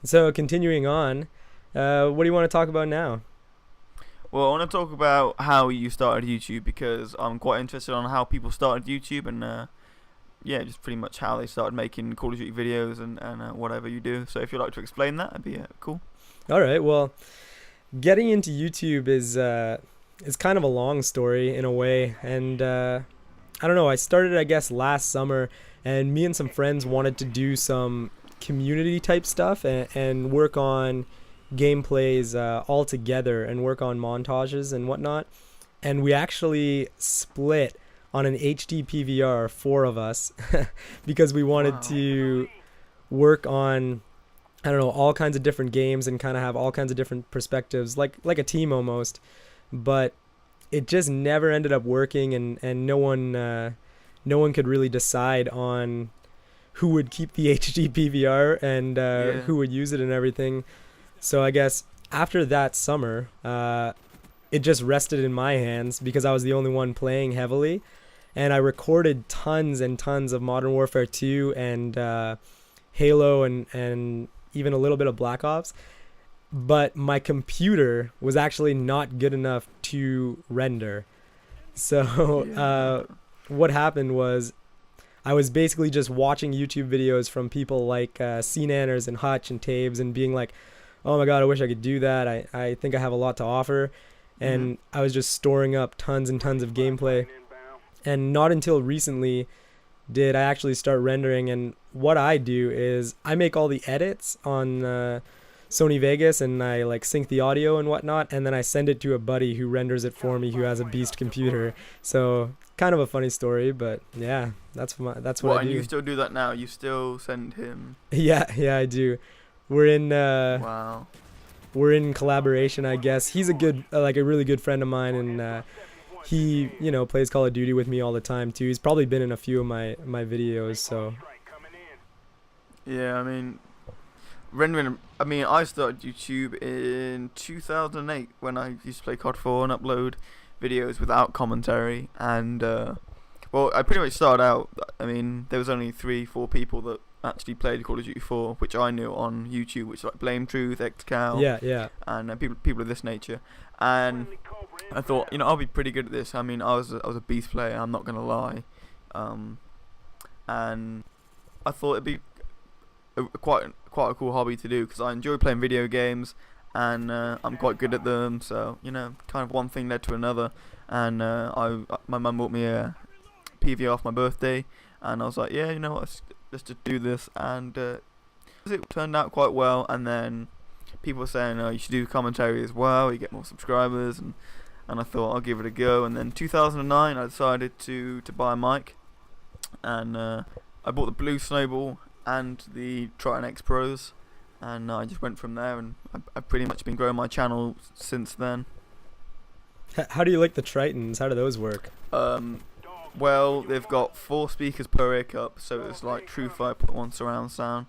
So continuing on, what do you want to talk about now? Well, I want to talk about how you started YouTube because I'm quite interested on how people started YouTube and yeah, just pretty much how they started making Call of Duty videos and whatever you do. So if you'd like to explain that, that'd be cool. All right. Well, getting into YouTube is kind of a long story in a way, and I don't know. I started, I guess, last summer, and me and some friends wanted to do some community type stuff and work on gameplays all together and work on montages and whatnot. And we actually split on an HD PVR, four of us, because we wanted Wow. to work on, I don't know, all kinds of different games and kind of have all kinds of different perspectives, like a team almost. But it just never ended up working, and no one could really decide on who would keep the HD PVR and Yeah. who would use it and everything. So I guess after that summer, it just rested in my hands because I was the only one playing heavily, and I recorded tons and tons of Modern Warfare 2 and Halo and even a little bit of Black Ops. But my computer was actually not good enough to render. So Yeah. what happened was I was basically just watching YouTube videos from people like CNanners and Hutch and Taves and being like, oh my God, I wish I could do that. I think I have a lot to offer. Mhm. And I was just storing up tons and tons of gameplay. And not until recently did I actually start rendering. And what I do is I make all the edits on Sony Vegas, and I like sync the audio and whatnot, and then I send it to a buddy who renders it for me who has a beast computer. So kind of a funny story, but yeah, that's what I What? And you do. still do that now? You still send him? Yeah, I do. We're in uh Wow. we're in collaboration, I guess. He's a good like a really good friend of mine, and he, plays Call of Duty with me all the time too. He's probably been in a few of my videos, so Yeah. I mean, rendering. I mean, I started YouTube in 2008 when I used to play COD 4 and upload videos without commentary. And well, I pretty much started out. I mean, there was only 3, 4 people that actually played Call of Duty 4, which I knew on YouTube, which like Blame Truth, XCal, yeah. and people of this nature. And I thought, I'll be pretty good at this. I mean, I was a beast player. I'm not gonna lie. Um, and I thought it'd be quite a cool hobby to do because I enjoy playing video games and I'm quite good at them. So kind of one thing led to another, and my mum bought me a PVR off my birthday, and I was like, yeah, what, let's just do this, and it turned out quite well. And then people were saying, oh, you should do commentary as well. You get more subscribers, and I thought I'll give it a go. And then 2009, I decided to buy a mic, and I bought the Blue Snowball and the Triton X Pros, and I just went from there, and I've pretty much been growing my channel since then. How do you like the Tritons? How do those work? Um, well, they've got 4 speakers per ear cup, so it's like true 5.1 surround sound,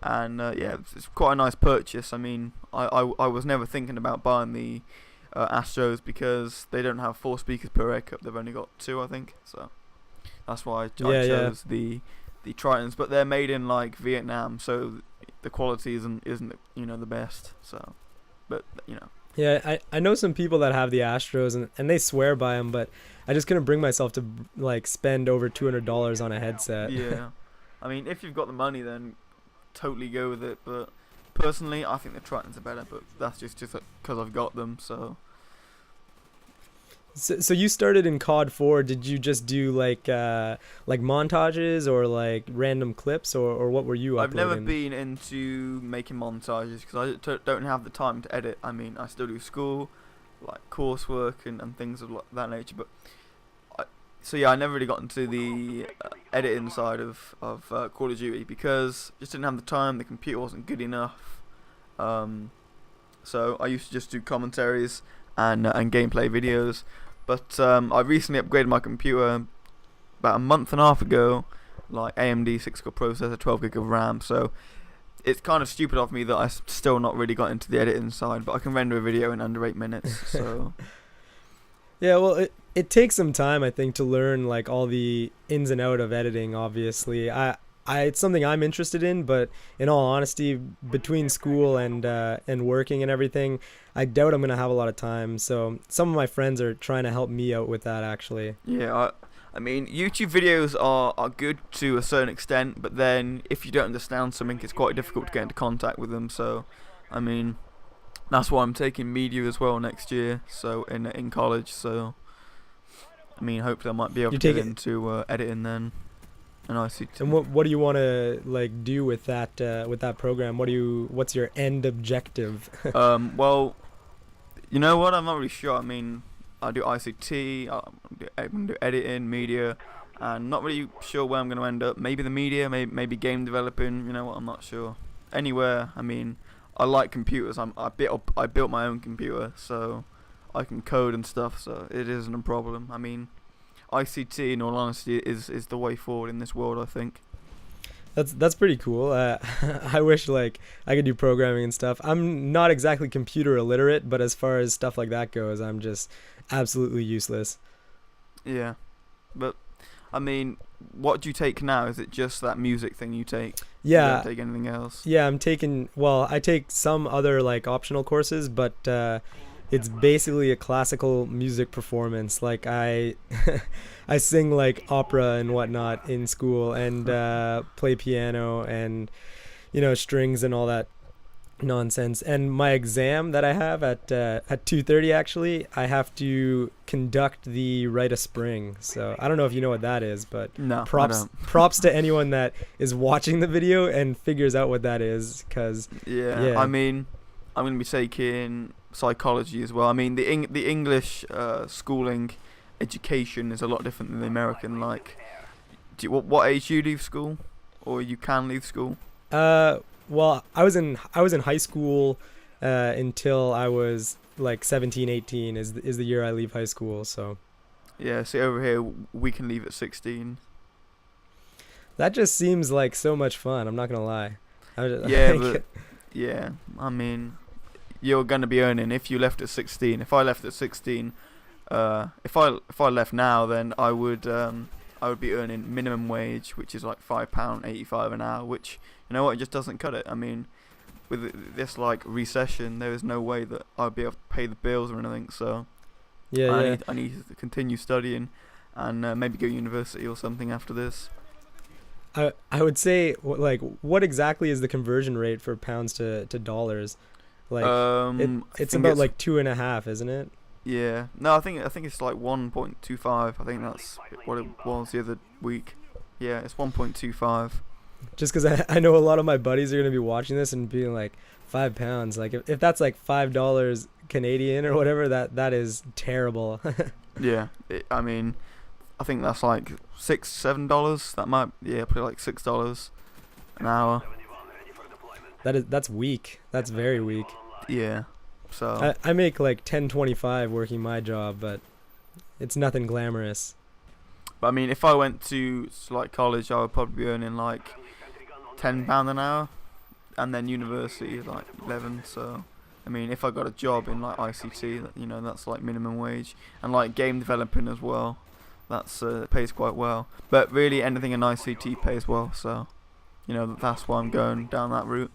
and yeah, it's quite a nice purchase. I mean, I was never thinking about buying the Astros because they don't have 4 speakers per ear cup. They've only got 2, I think. So that's why I Yeah, yeah. chose the Tritons, but they're made in like Vietnam, so the quality isn't the best. So, but Yeah, I know some people that have the Astros, and they swear by them, but I just couldn't bring myself to like spend over $200 on a headset. yeah. I mean, if you've got the money, then totally go with it. But personally, I think the Tritons are better. But that's just because I've got them. So So you started in COD 4. Did you just do like montages or like random clips, or what were you I've never uploading? been into making montages because don't have the time to edit. I mean, I still do school, like coursework and things of that nature. But so yeah, I never really got into the editing side of Call of Duty because just didn't have the time. The computer wasn't good enough. Um, so I used to just do commentaries and gameplay videos. But I recently upgraded my computer about a month and a half ago, like AMD 6-core processor, 12 gig of RAM. So it's kind of stupid of me that I still not really got into the editing side, but I can render a video in under 8 minutes. So Yeah, well, it takes some time, I think, to learn like all the ins and out of editing. Obviously, it's something I'm interested in, but in all honesty, between school and working and everything, I doubt I'm gonna have a lot of time. So some of my friends are trying to help me out with that actually. Yeah, I mean, YouTube videos are good to a certain extent, but then if you don't understand something, it's quite difficult to get into contact with them. So, I mean, that's why I'm taking media as well next year. So in college. So, I mean, hopefully I might be able You to take get it, into editing then, and ICT. and what do you want to like do with that program? What's your end objective? Well, you know what? I'm not really sure. I mean, I do ICT, I'm gonna do editing, media, and not really sure where I'm gonna end up. Maybe the media, maybe game developing. You know what? I'm not sure. Anywhere. I mean, I like computers. I built my own computer, so I can code and stuff. So it isn't a problem. I mean, ICT, in all honesty, is the way forward in this world, I think. That's pretty cool. I wish like I could do programming and stuff. I'm not exactly computer illiterate, but as far as stuff like that goes, I'm just absolutely useless. Yeah, but I mean, what do you take now? Is it just that music thing you take? You Yeah, don't take anything else? yeah. I take some other like optional courses, but it's basically a classical music performance. Like I, I sing like opera and whatnot in school, and play piano and strings and all that nonsense. And my exam that I have at 2:30 actually, I have to conduct the Rite of Spring. So I don't know if you know what that is, but No, I props don't. props to anyone that is watching the video and figures out what that is, because Yeah, yeah. I mean, I'm gonna be taking psychology as well. I mean, the English schooling education is a lot different than the American. Like, what age do you leave school, or you can leave school? Well, I was in high school until I was like 17, 18 is the year I leave high school. So Yeah, see, over here we can leave at 16. that just seems like so much fun. I'm not gonna lie. Yeah, but yeah, I mean, you're gonna be earning if you left at 16. If I left at 16, if I left now, then I would be earning minimum wage, which is like £5.85 an hour, which, you know what, it just doesn't cut it. I mean, with this like recession, there is no way that I'd be able to pay the bills or anything. So yeah. I need to continue studying, and maybe go to university or something after this. I would say like what exactly is the conversion rate for pounds to dollars? Like it's about like 2.5, isn't it? Yeah, no, I think it's like 1.25. I think that's what it was the other week. Yeah, it's 1.25. Just because I know a lot of my buddies are gonna be watching this and being like, £5. Like if that's like $5 Canadian or whatever, that is terrible. Yeah, I mean, I think that's like $6-7. That might, yeah, probably like $6 an hour. That's weak. That's very weak. Yeah, so I make like 10.25 working my job, but it's nothing glamorous. but I mean, if I went to like college, I would probably be earning like £10 an hour, and then university like 11. So I mean, if I got a job in like ICT, you know, that's like minimum wage, and like game developing as well, that's pays quite well. But really, anything in ICT pays well. So, you know, that's why I'm going down that route.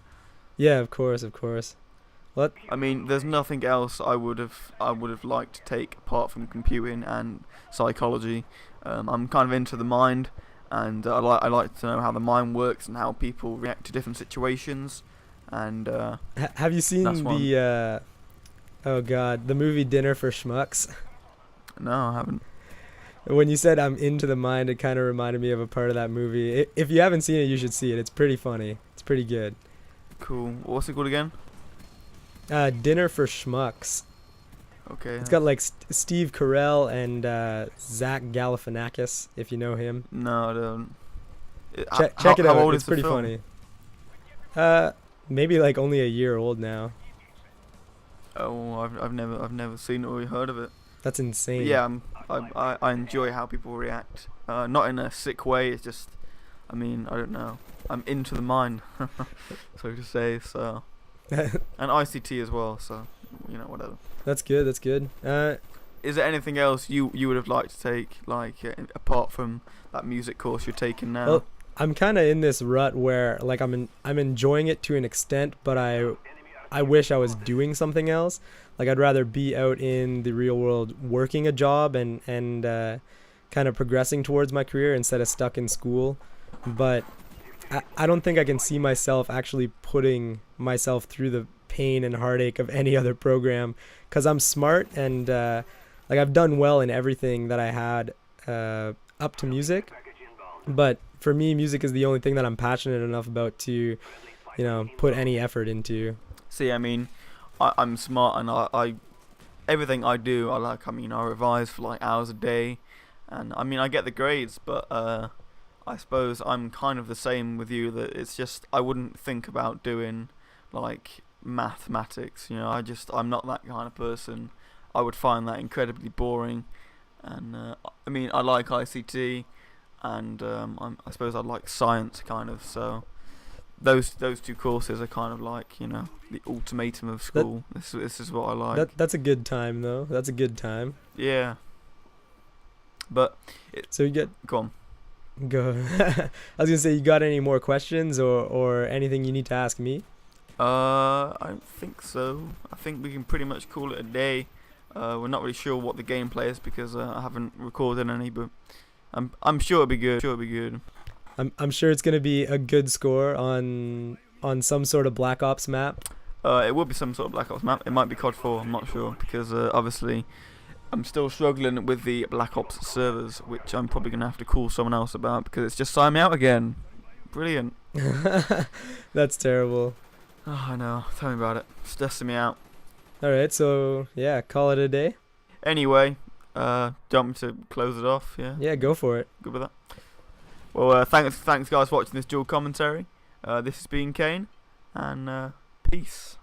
Yeah, of course. What? I mean, there's nothing else I would have liked to take apart from computing and psychology. I'm kind of into the mind, and I like to know how the mind works and how people react to different situations. And Have you seen that's one. the oh god, the movie Dinner for Schmucks? No, I haven't. When you said I'm into the mind, it kind of reminded me of a part of that movie. If you haven't seen it, you should see it. It's pretty funny. It's pretty good. Cool. What's it called again? Dinner for Schmucks. Okay. It's got like Steve Carell and Zach Galifianakis, if you know him. No, I don't. Check it how out. old It's is the pretty film? funny. Maybe like only a year old now. Oh, I've never seen it or heard of it. That's insane. But yeah, I enjoy how people react. Not in a sick way. It's just, I mean, I don't know. I'm into the mind, so to say. So, and ICT as well. So, you know, whatever. That's good. That's good. Is there anything else you would have liked to take, like apart from that music course you're taking now? Well, I'm kind of in this rut where like I'm enjoying it to an extent, but I wish I was doing something else. Like I'd rather be out in the real world working a job and kind of progressing towards my career instead of stuck in school. But I don't think I can see myself actually putting myself through the pain and heartache of any other program because I'm smart and like I've done well in everything that I had up to music. But for me, music is the only thing that I'm passionate enough about to, put any effort into. See, I mean, I'm smart, and I everything I do, I like. I mean, I revise for like hours a day, and I mean, I get the grades, but I suppose I'm kind of the same with you. That it's just I wouldn't think about doing like mathematics. I'm not that kind of person. I would find that incredibly boring, and I mean, I like ICT, and I suppose I like science kind of. So those two courses are kind of like the ultimatum of school. This is what I like. That's a good time though. That's a good time. Yeah. But so you get go on. Go. I was gonna say, you got any more questions or anything you need to ask me? I don't think so. I think we can pretty much call it a day. We're not really sure what the gameplay is because I haven't recorded any, but I'm sure it'll be good. I'm sure it's gonna be a good score on some sort of Black Ops map. It will be some sort of Black Ops map. It might be COD 4. I'm not sure because obviously I'm still struggling with the Black Ops servers, which I'm probably gonna have to call someone else about because it's just signed me out again. Brilliant. That's terrible. Oh, I know. Tell me about it. It's stressing me out. All right, so yeah, call it a day. Anyway, do you want me to close it off? Yeah. Yeah, go for it. Good with that. Well, thanks guys for watching this dual commentary. This has been Kane, and peace.